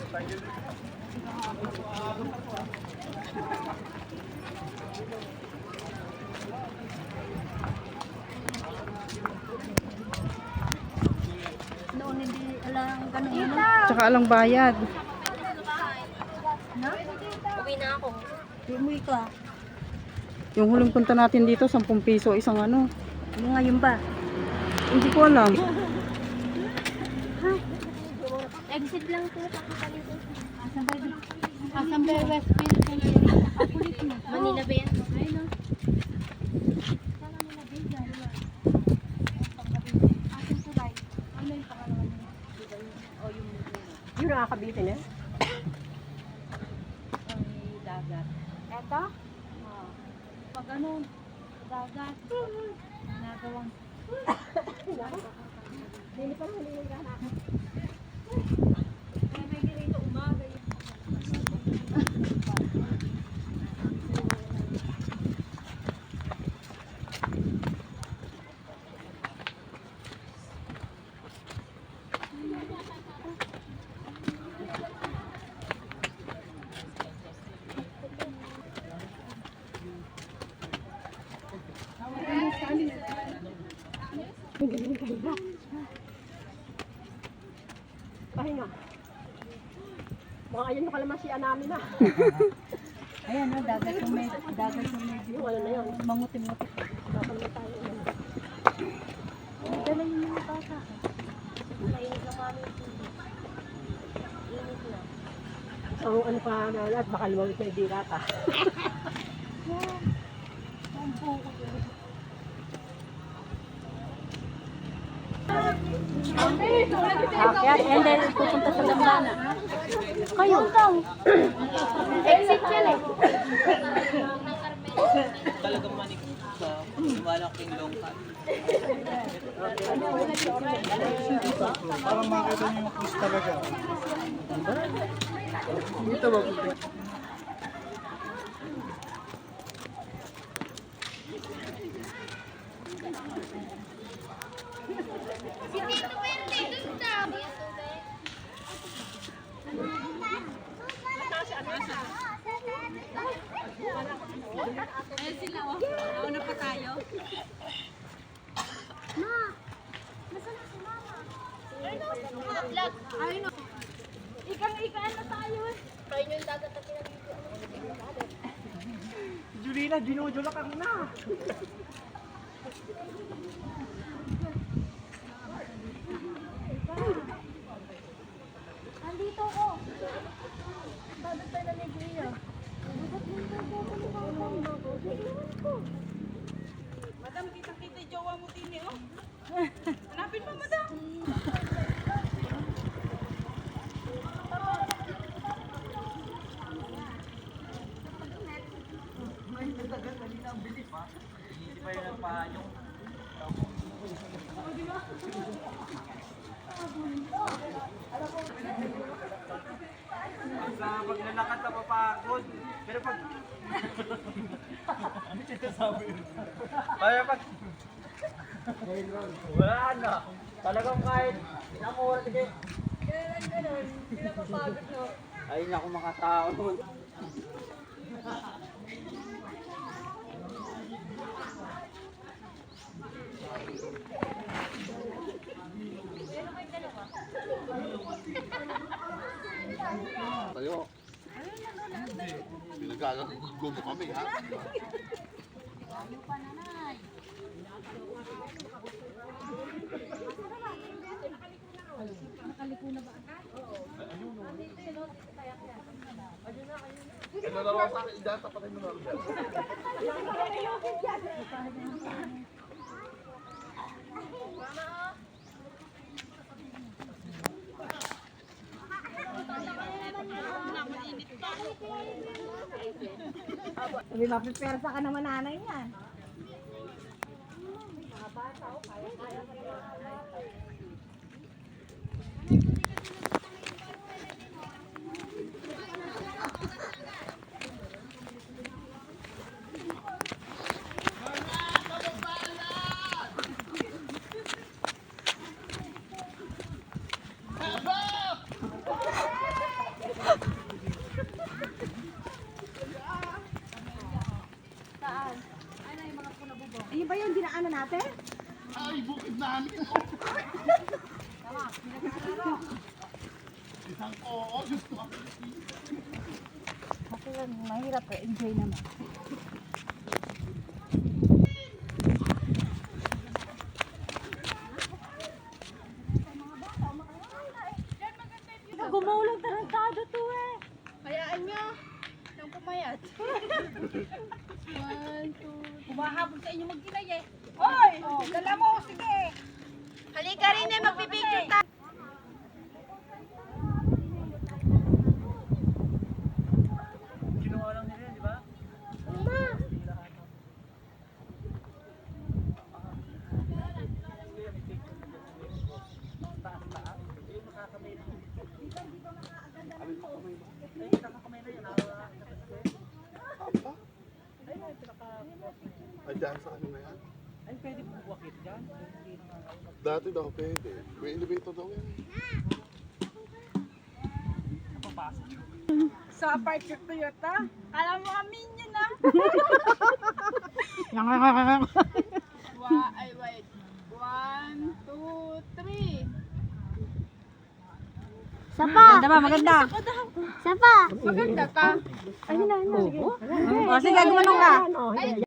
Noon hindi alang ganun. Tsaka alang bayad. Na? Uwi na ako. Umuwi ka. Yung huling punta natin dito, 10 piso isang ano. Yung ngayon ba? Hindi ko alam. Exit lang po. Asambay Westfield. Manila ba yan? Ay, no. Yung nakakabiti na? Dagat. Eto? Pag ano, dagat. Nagawang. Hindi pa lang hindi ka natin. May ganito umaga. Pahinga. Mga ayun na kalamansian namin na. Ayan o, dagat yung medyo. Yung ano na yun. Mangutim-ngutim. Dapat na tayo. Dala yung mga bata. Mainit lang kami. Init na. So, ano pa na at baka lumawit na idira ka. Akyat, and then pupunta sa Lambana. Kayo daw. Exit yan eh. Talagang manik sa malaking longkan. Parang makita niyo yung cruise talaga. Dito ba? Ayun sila oh. Nauna pa tayo. Ma! Nasaan na si Mama? Vlog. Ayun o. Ikang-ikaan na tayo eh. Ayun yung dagat na pinag-video. Julina, dinudula ka na. Andito ko. Dagat tayo na Negria. Madam, kita-kita yung jowa mo tini, oh. Hanapin mo, madam. Hindi pa yun ang pahanyong. Pag nalakad na papagod. Pero pag... Kaya pag... Wala na. Talagang kahit ilang oras sige. Ganun, hindi na mapagod no. Ay naku mga tao. Tayo. Pinagagagulo kami, ha? Ito na lang sa akin, idata pa rin mo na rin. Sabi, mapipersa ka naman nanay yan. natin? Ay, bukid namin. Isang oo, gusto ako. Kasi mahirap eh. Enjoy naman. Gumulong tarantado to eh. Hayaan nyo. Nang pumayat. Humahabol sa inyo mag-inay eh. Hoy! Oh, dala mo, sige. Halika rin eh, magpipicture tayo. Ginawa lang nila, di ba? Ay, dyan sa ano na yan? Ay, pwede buwakit dyan. Dati daw pwede. May elevator daw yan. Napapasok. Sa apartment Toyota. Kala mo amin yun ah. Ay, wait. 1, 2, 3. Sapa! Maganda ba? Maganda. Sapa! Maganda ka. Ayun na, ayun na. Sige. O, sige, gumanong ka. Ay,